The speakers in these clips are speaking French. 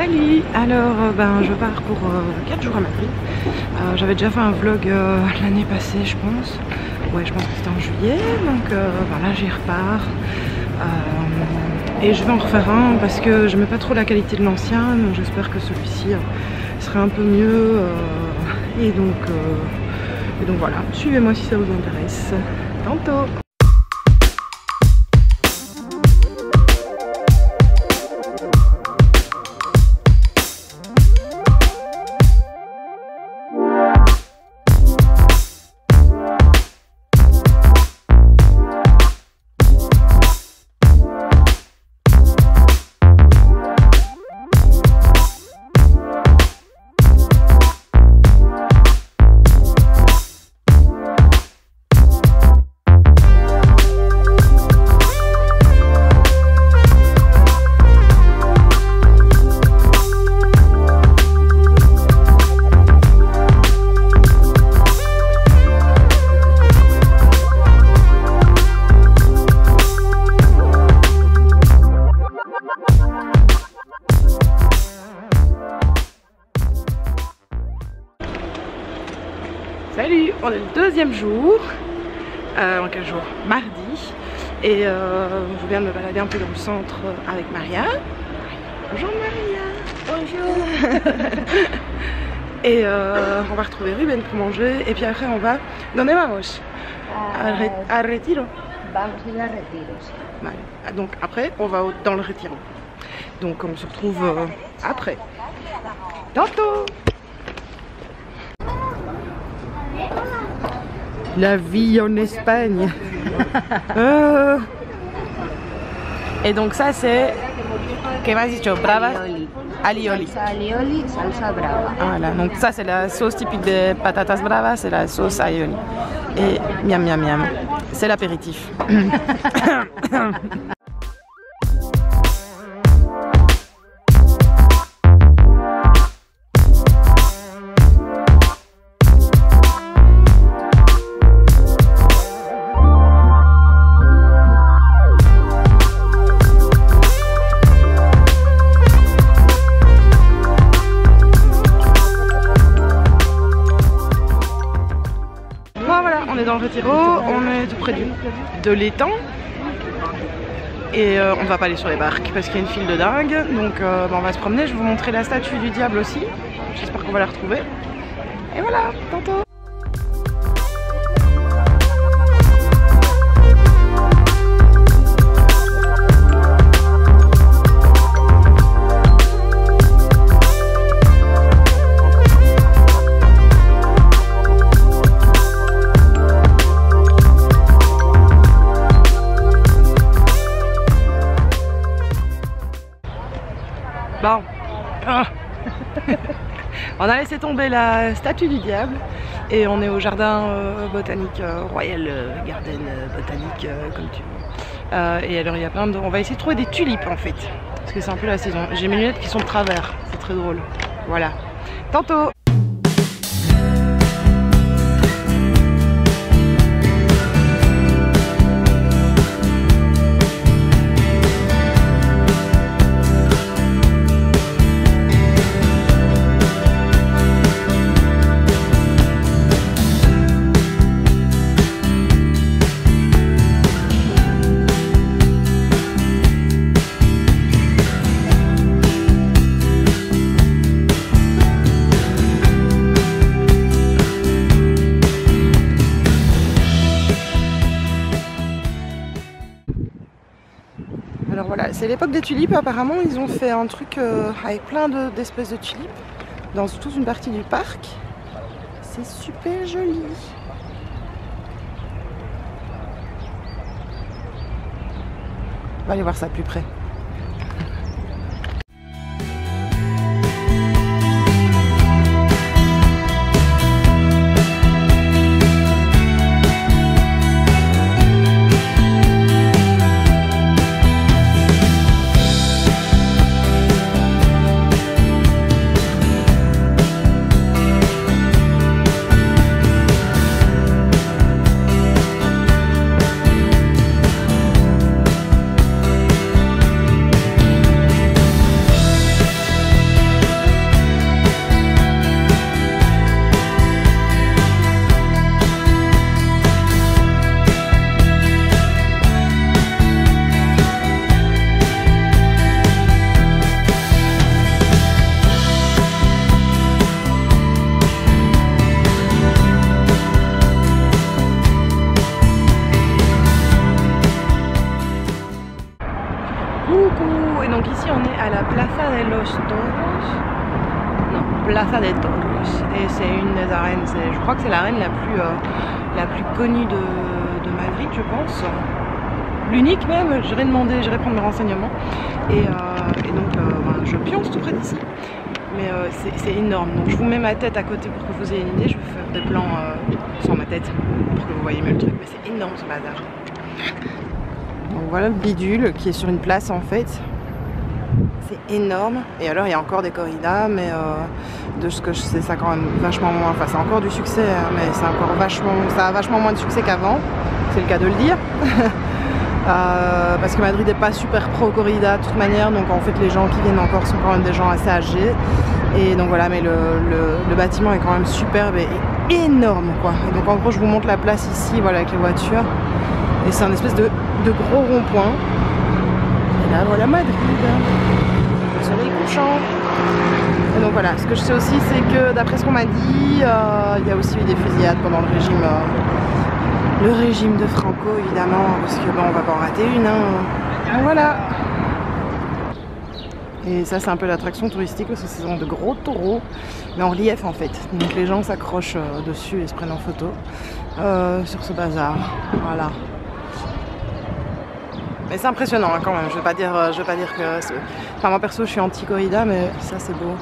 Salut. Alors je pars pour 4 jours à Madrid. J'avais déjà fait un vlog l'année passée je pense. Ouais, je pense que c'était en juillet, donc voilà, j'y repars. Et je vais en refaire un parce que je n'aimais pas trop la qualité de l'ancien, donc j'espère que celui-ci sera un peu mieux. Et donc voilà, suivez-moi si ça vous intéresse. Tantôt. Salut, on est le deuxième jour, en quel jour? Mardi, et je viens de me balader un peu dans le centre avec Maria. Bonjour Maria. Bonjour. Et on va retrouver Ruben pour manger, et puis après on va... ¿Dónde vamos? À Retiro. Vamos a ir a Retiro. Vale. Donc après on va dans le Retiro. Donc on se retrouve après. Tantôt. La vie en Espagne. Et donc ça c'est... ¿Qué m'as dit? Brava? Alioli. Salsa alioli, salsa brava. Voilà, donc ça c'est la sauce typique des patatas bravas, c'est la sauce aioli. Et miam miam miam, c'est l'apéritif. Dans le Retiro, on est tout près de l'étang et on ne va pas aller sur les barques parce qu'il y a une file de dingue, donc on va se promener. Je vais vous montrer la statue du diable aussi, j'espère qu'on va la retrouver et voilà, tantôt. Bon, on a laissé tomber la statue du diable et on est au jardin botanique, Royal Garden botanique, comme tu veux. Et alors il y a plein de... On va essayer de trouver des tulipes en fait, parce que c'est un peu la saison. J'ai mes lunettes qui sont de travers, c'est très drôle. Voilà, tantôt. Alors voilà, c'est l'époque des tulipes, apparemment ils ont fait un truc avec plein d'espèces de tulipes dans toute une partie du parc. C'est super joli. On va aller voir ça de plus près. de los Toros. Non, Plaza de Toros. Et c'est une des arènes, je crois que c'est l'arène la plus connue de Madrid, je pense. L'unique même, j'irai prendre mes renseignements. Et donc, je pionce tout près d'ici. Mais c'est énorme. Donc je vous mets ma tête à côté pour que vous ayez une idée. Je vais vous faire des plans sans ma tête pour que vous voyez mieux le truc. Mais c'est énorme ce bazar. Donc voilà le bidule qui est sur une place en fait. C'est énorme. Et alors il y a encore des corridas, mais de ce que je sais, ça a quand même vachement moins. Enfin, c'est encore du succès, hein, mais c'est encore ça a vachement moins de succès qu'avant. C'est le cas de le dire. Parce que Madrid n'est pas super pro corrida de toute manière, donc en fait les gens qui viennent encore sont quand même des gens assez âgés. Et donc voilà, mais le bâtiment est quand même superbe et énorme quoi. Et donc en gros je vous montre la place ici, voilà, avec les voitures. Et c'est un espèce de gros rond-point. Et là voilà Madrid, le soleil couchant. Et donc voilà, ce que je sais aussi c'est que d'après ce qu'on m'a dit, il y a aussi eu des fusillades pendant le régime de Franco évidemment, parce que bon, on va pas en rater une, hein. Donc voilà. Et ça c'est un peu l'attraction touristique parce que ce sont de gros taureaux, mais en relief en fait. Donc les gens s'accrochent dessus et se prennent en photo sur ce bazar. Voilà. Mais c'est impressionnant hein, quand même. Je vais pas dire que. Enfin moi perso je suis anti corrida, mais ça c'est beau.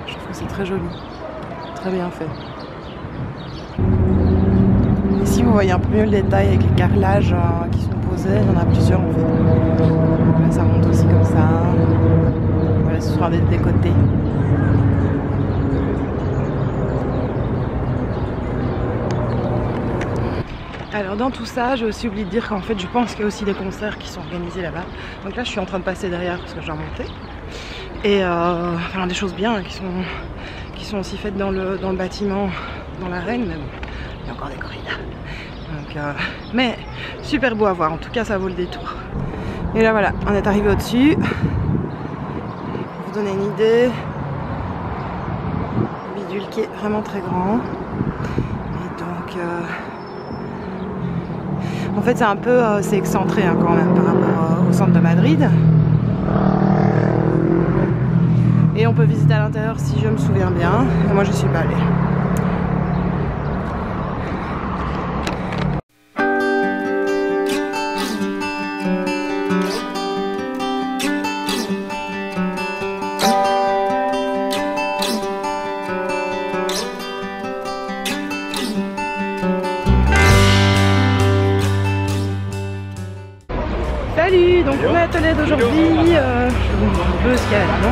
Je trouve que c'est très joli, très bien fait. Ici vous voyez un peu mieux le détail avec les carrelages qui sont posés, il y en a plusieurs en fait. Là ça monte aussi comme ça. Voilà, ce sera des côtés. Alors dans tout ça, j'ai aussi oublié de dire qu'en fait je pense qu'il y a aussi des concerts qui sont organisés là-bas. Donc là je suis en train de passer derrière parce que je dois monter. Et enfin, des choses bien qui sont aussi faites dans le bâtiment, dans l'arène, mais bon, il y a encore des corridas. Donc, mais super beau à voir, en tout cas ça vaut le détour. Et là voilà, on est arrivé au-dessus. Pour vous donner une idée, le bidule qui est vraiment très grand. Et donc, en fait c'est un peu, c'est excentré hein, quand même par rapport au centre de Madrid. Et on peut visiter à l'intérieur si je me souviens bien. Et moi je suis pas allée. Salut, donc on est à Tolède aujourd'hui, je veux escalader, non?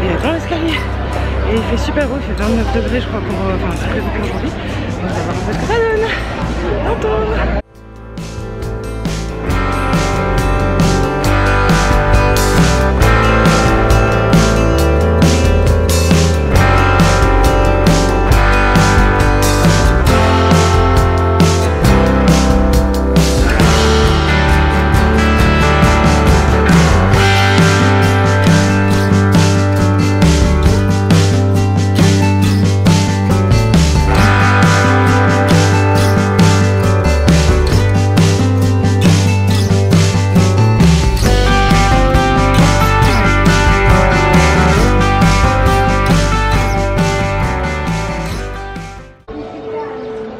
Et dans l'escalier, et il fait super beau, il fait 29 degrés je crois enfin c'est prévu pour aujourd'hui, donc on va voir un peu ce que ça donne. Tantôt.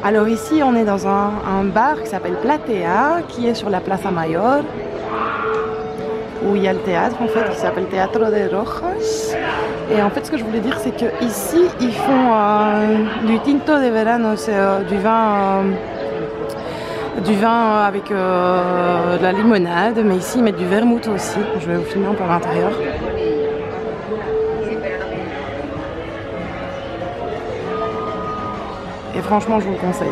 Alors ici on est dans un bar qui s'appelle Platea, qui est sur la Plaza Mayor, où il y a le théâtre en fait qui s'appelle Teatro de Rojas. Et en fait ce que je voulais dire c'est que ici ils font du tinto de verano, c'est du vin avec de la limonade, mais ici ils mettent du vermouth aussi. Je vais vous filmer un peu à l'intérieur. Et franchement, je vous le conseille.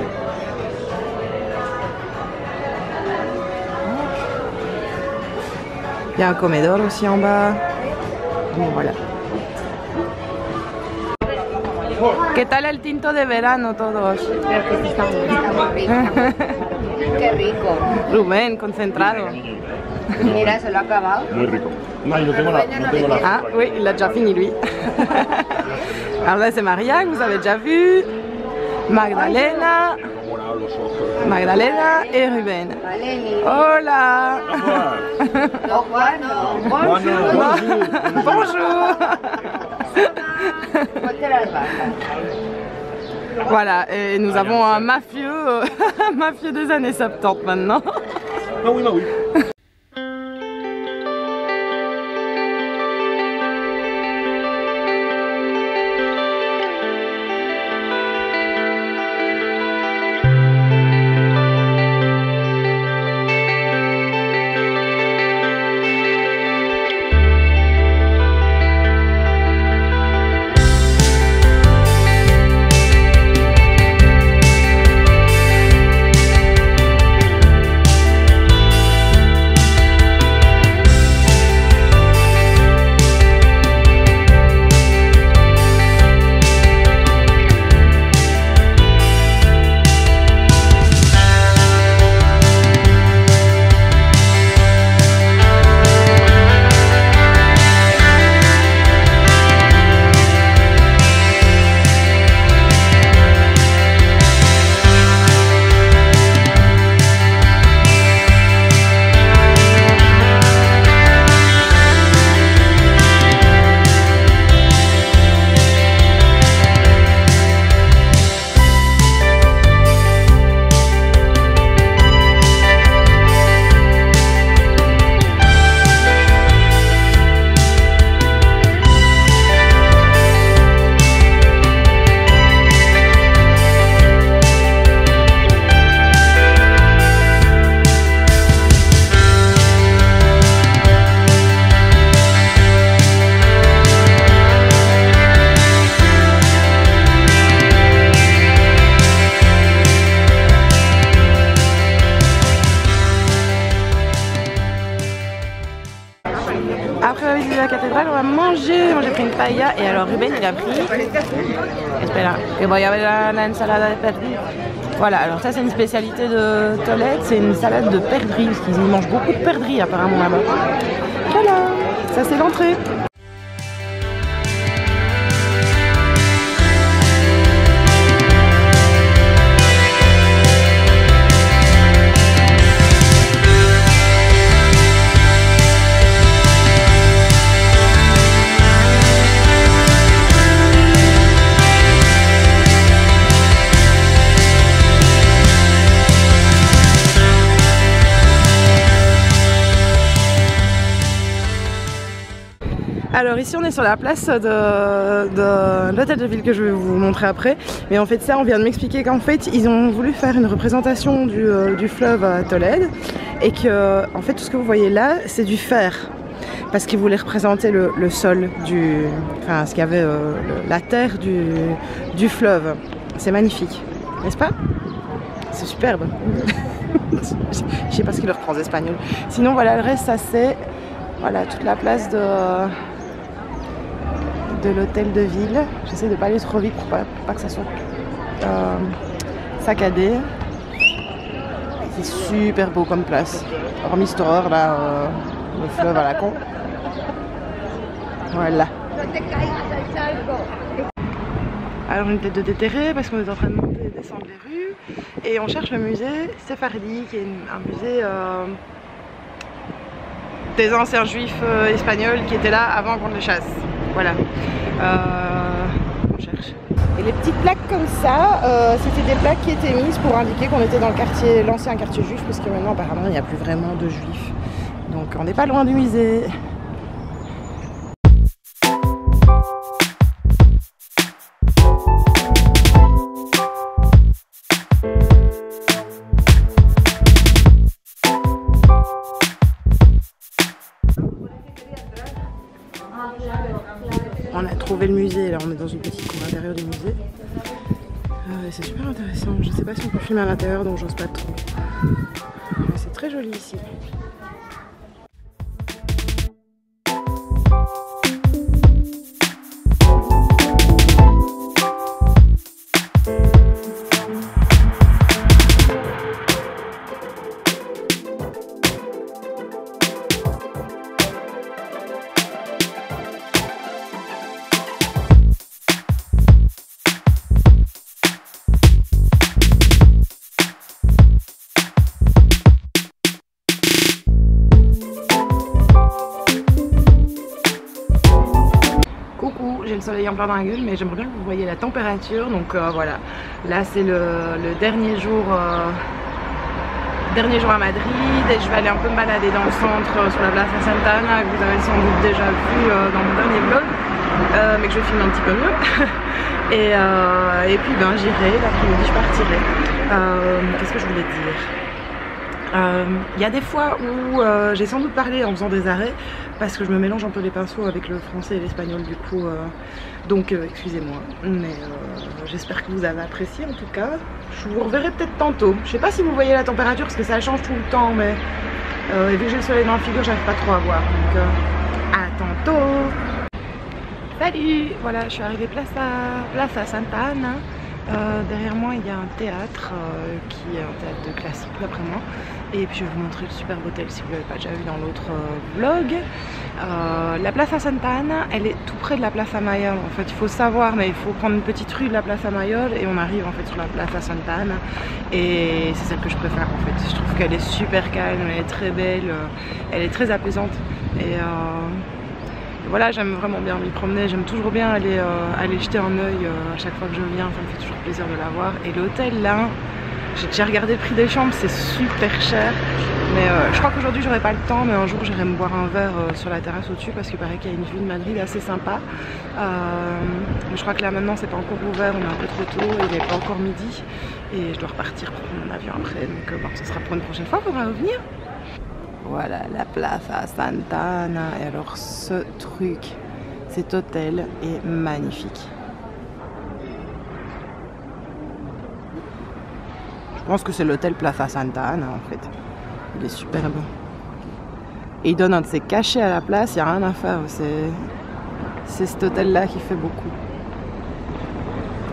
Il y a un comedor aussi en bas. Bon, voilà. ¿Qué tal el tinto de verano todos? Qué rico. Rubén, concentrado. Mira, se lo ha acabado. Muy rico. No, no tengo la Ah oui, il a déjà fini lui. Alors là c'est Maria que vous avez déjà vu. Magdalena, Magdalena et Ruben. Hola. Bonjour. Voilà, et nous avons un mafieux, un mafieux des années 70 maintenant. Ah oui, bah oui. Après la visite de la cathédrale, on va manger. Moi j'ai pris une paella et alors Ruben il a pris. Espera, que voy a ver la ensalada de perdrix. Voilà, alors ça c'est une spécialité de Tolède, c'est une salade de perdrix, parce qu'ils mangent beaucoup de perdrix apparemment là-bas. Voilà, ça c'est l'entrée. Alors ici on est sur la place de l'hôtel de ville que je vais vous montrer après. Mais en fait ça on vient de m'expliquer qu'en fait ils ont voulu faire une représentation du fleuve à Tolède. Et que en fait tout ce que vous voyez là c'est du fer. Parce qu'ils voulaient représenter le sol enfin ce qu'il y avait la terre du fleuve. C'est magnifique, n'est-ce pas? C'est superbe. Je sais pas ce qu'il leur prend en espagnol. Sinon voilà le reste ça c'est voilà toute la place de l'hôtel de ville. J'essaie de pas aller trop vite pour pas que ça soit saccadé. C'est super beau comme place. Hormis cette horreur là, le fleuve à la con. Voilà. Alors on était de déterrer parce qu'on est en train de monter et descendre les rues. Et on cherche le musée Sephardi, qui est un musée des anciens juifs espagnols qui étaient là avant qu'on les chasse. Voilà. On cherche. Et les petites plaques comme ça, c'était des plaques qui étaient mises pour indiquer qu'on était dans le quartier, l'ancien quartier juif, parce que maintenant apparemment il n'y a plus vraiment de juifs. Donc on n'est pas loin du musée. On a trouvé le musée, là on est dans une petite cour intérieure du musée. C'est super intéressant, je sais pas si on peut filmer à l'intérieur donc j'ose pas trop. Mais c'est très joli ici. soleil en plein dans la gueule, mais j'aimerais bien que vous voyez la température. Donc voilà, là c'est le dernier jour à Madrid et je vais aller un peu me balader dans le centre sur la place à Santa Ana que vous avez sans doute déjà vu dans mon dernier vlog, mais que je vais filmer un petit peu mieux. et puis ben j'irai, l'après-midi je partirai. Qu'est-ce que je voulais dire? Il y a des fois où j'ai sans doute parlé en faisant des arrêts parce que je me mélange un peu les pinceaux avec le français et l'espagnol du coup, donc excusez-moi, mais j'espère que vous avez apprécié en tout cas. Je vous reverrai peut-être tantôt. Je sais pas si vous voyez la température parce que ça change tout le temps, mais vu que j'ai le soleil dans la figure, j'arrive pas trop à voir, donc à tantôt. Salut, voilà, je suis arrivée place à Santa Ana. Derrière moi il y a un théâtre qui est un théâtre de classique d'après moi, et puis je vais vous montrer le superbe hôtel si vous ne l'avez pas déjà vu dans l'autre vlog. La place à Santa Ana, elle est tout près de la place à Mayol. En fait il faut savoir, mais il faut prendre une petite rue de la place à Mayol et on arrive en fait sur la place à Santa Ana, et c'est celle que je préfère en fait. Je trouve qu'elle est super calme, elle est très belle, elle est très apaisante, et voilà, j'aime vraiment bien m'y promener, j'aime toujours bien aller jeter un œil à chaque fois que je viens, ça me fait toujours plaisir de la voir. Et l'hôtel là, j'ai déjà regardé le prix des chambres, c'est super cher, mais je crois qu'aujourd'hui j'aurai pas le temps, mais un jour j'irai me boire un verre sur la terrasse au-dessus parce qu'il paraît qu'il y a une vue de Madrid assez sympa. Mais je crois que là maintenant c'est pas encore ouvert, on est un peu trop tôt, il n'est pas encore midi et je dois repartir pour prendre mon avion après, donc bon, ce sera pour une prochaine fois, il faudra revenir. Voilà la place à Santa Ana, et alors ce truc, cet hôtel est magnifique. Je pense que c'est l'hôtel Plaza Santa Ana en fait, il est superbe. Et il donne un de ses cachets à la place, il n'y a rien à faire, c'est cet hôtel là qui fait beaucoup.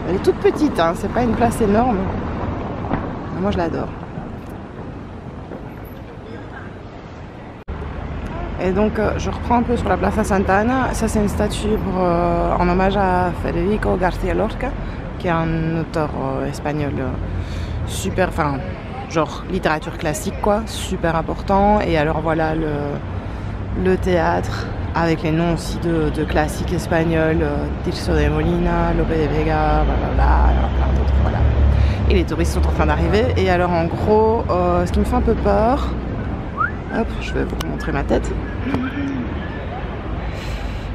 Elle est toute petite, hein, c'est pas une place énorme, mais moi je l'adore. Et donc je reprends un peu sur la Plaza Santa Ana. Ça c'est une statue en hommage à Federico García Lorca, qui est un auteur espagnol super, enfin genre littérature classique quoi, super important. Et alors voilà le théâtre avec les noms aussi de classiques espagnols, Tirso de Molina, Lope de Vega, blablabla, plein d'autres, voilà. Et les touristes sont en train d'arriver. Et alors en gros, ce qui me fait un peu peur, hop, je vais vous montrer ma tête.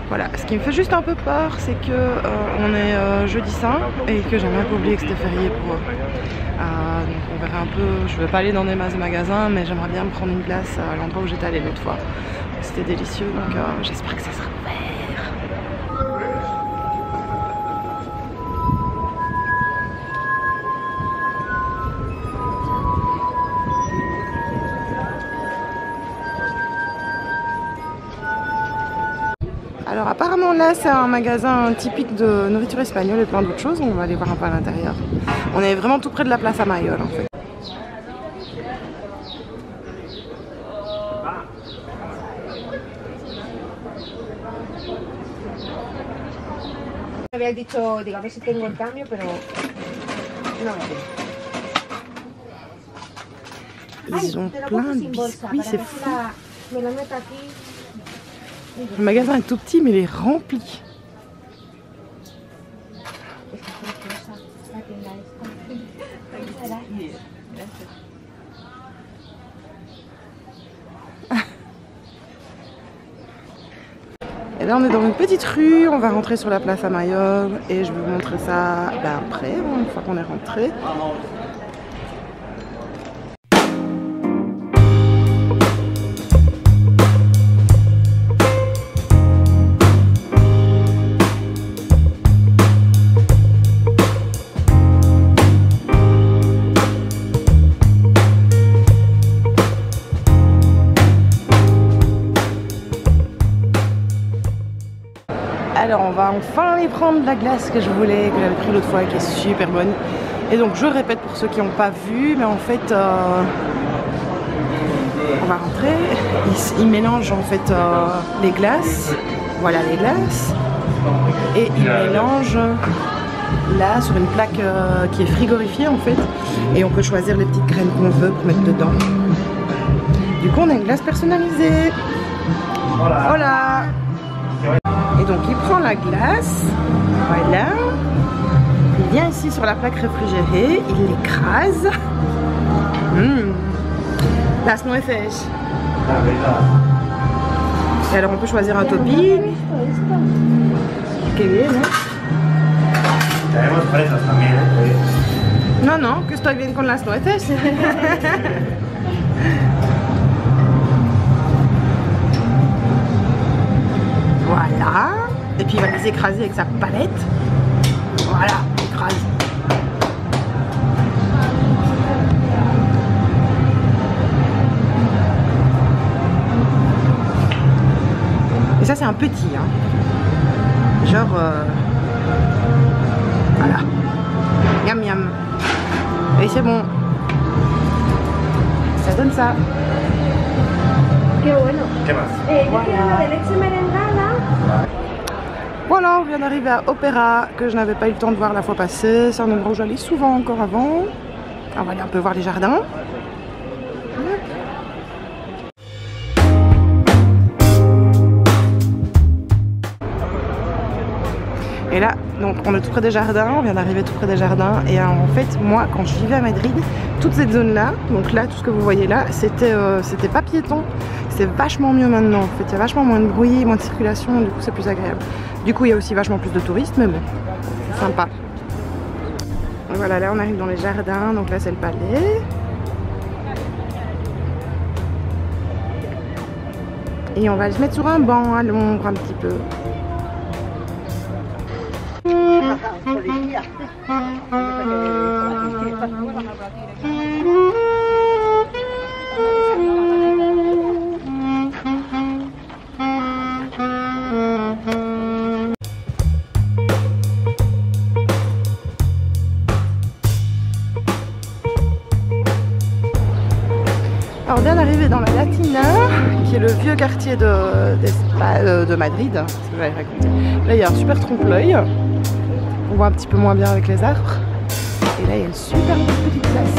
Voilà, ce qui me fait juste un peu peur, c'est que on est jeudi saint et que j'ai même pas oublié que c'était férié pour eux. Donc on verra un peu, je vais pas aller dans des masses de magasins, mais j'aimerais bien me prendre une place à l'endroit où j'étais allée l'autre fois. C'était délicieux, donc j'espère que ça sera ouvert. Alors apparemment là c'est un magasin typique de nourriture espagnole et plein d'autres choses, on va aller voir un peu à l'intérieur. On est vraiment tout près de la place à Mayol en fait. Había dicho, digo, a ver si tengo el cambio, pero no lo tengo. Ils ont plein de biscuits, c'est fou. Le magasin est tout petit mais il est rempli. Et là on est dans une petite rue, on va rentrer sur la place à Mayol et je vais vous montrer ça après, une fois qu'on est rentré. Alors on va enfin aller prendre la glace que je voulais, que j'avais pris l'autre fois et qui est super bonne. Et donc je répète pour ceux qui n'ont pas vu, mais en fait on va rentrer. Ils mélangent en fait les glaces, voilà les glaces, et ils mélangent là sur une plaque qui est frigorifiée en fait, et on peut choisir les petites graines qu'on veut pour mettre dedans. Du coup on a une glace personnalisée. Voilà. Et Et donc il prend la glace, voilà. Il vient ici sur la plaque réfrigérée, il l'écrase. Las nueces. Et alors on peut choisir un topping. Qué bien, ¿no? Tenemos fresas también, ¿eh? No, no, que estoy bien con las nueces. Voilà. Et puis il va les écraser avec sa palette. Voilà, écrase. Et ça c'est un petit, hein. Genre voilà. Miam miam. Et c'est bon. Ça donne ça. Qué bueno. ¿Qué más? Yo quiero la de leche merengada. Voilà, on vient d'arriver à Opéra, que je n'avais pas eu le temps de voir la fois passée. C'est un endroit où j'allais souvent encore avant. On va aller un peu voir les jardins. Et là, donc on est tout près des jardins, on vient d'arriver tout près des jardins. Et en fait, moi, quand je vivais à Madrid, toute cette zone-là, donc là, tout ce que vous voyez là, c'était pas piéton. C'est vachement mieux maintenant. En fait, il y a vachement moins de bruit, moins de circulation, du coup, c'est plus agréable. Du coup, il y a aussi vachement plus de touristes, mais bon, c'est sympa. Et voilà, là, on arrive dans les jardins, donc là, c'est le palais. Et on va se mettre sur un banc à l'ombre un petit peu. Alors on vient d'arriver dans la Latina, qui est le vieux quartier de Madrid, c'est ce que j'avais raconté. Là il y a un super trompe-l'œil, on voit un petit peu moins bien avec les arbres. Et là il y a une super petite place.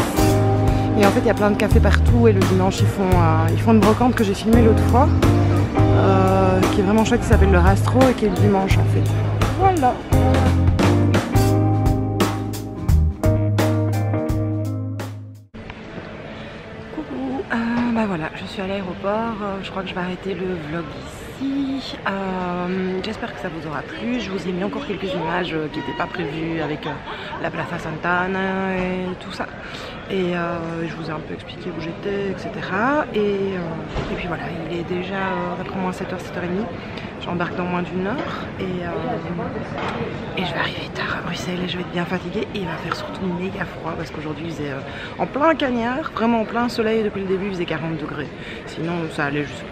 Et en fait il y a plein de cafés partout et le dimanche ils font une brocante que j'ai filmée l'autre fois, qui est vraiment chouette, qui s'appelle le Rastro et qui est le dimanche en fait. Voilà. Bah voilà, je suis à l'aéroport, je crois que je vais arrêter le vlog ici. J'espère que ça vous aura plu. Je vous ai mis encore quelques images qui n'étaient pas prévues avec la Plaza Santa Ana et tout ça. Et je vous ai un peu expliqué où j'étais, etc. Et puis voilà, il est déjà d'après moi 7h, 7h30. J'embarque dans moins d'1 heure et je vais arriver tard à Bruxelles et je vais être bien fatiguée et il va faire surtout méga froid parce qu'aujourd'hui il faisait en plein cagnard, vraiment en plein soleil depuis le début il faisait 40 degrés. Sinon ça allait juste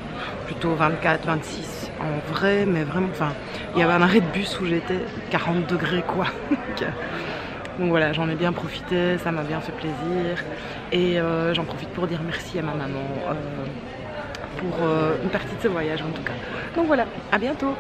plutôt 24, 26 en vrai, mais vraiment, enfin il y avait un arrêt de bus où j'étais 40 degrés quoi. Donc voilà, j'en ai bien profité, ça m'a bien fait plaisir et j'en profite pour dire merci à ma maman pour une partie de ce voyage en tout cas. Donc voilà, à bientôt.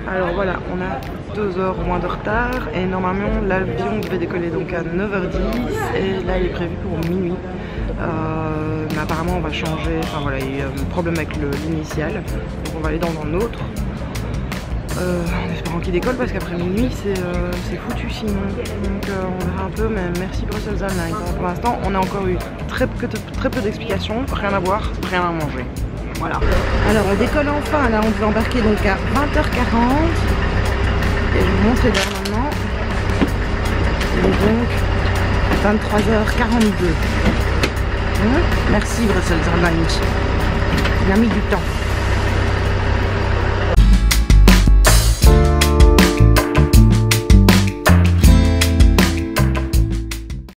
Alors voilà, on a 2 heures au moins de retard et normalement l'avion devait décoller donc à 9h10 et là il est prévu pour minuit. Mais apparemment on va changer, enfin voilà, il y a un problème avec l'initial, donc on va aller dans un autre. En espérant qu'il décolle parce qu'après minuit c'est foutu sinon. Donc on verra un peu, mais merci Brussels Airlines. Pour l'instant on a encore eu très peu d'explications, rien à boire, rien à manger. Voilà. Alors on décolle enfin, là on devait embarquer donc à 20h40 et je vous montre les heures maintenant. Il est donc 23h42. Merci Brussels Airlines. Il a mis du temps.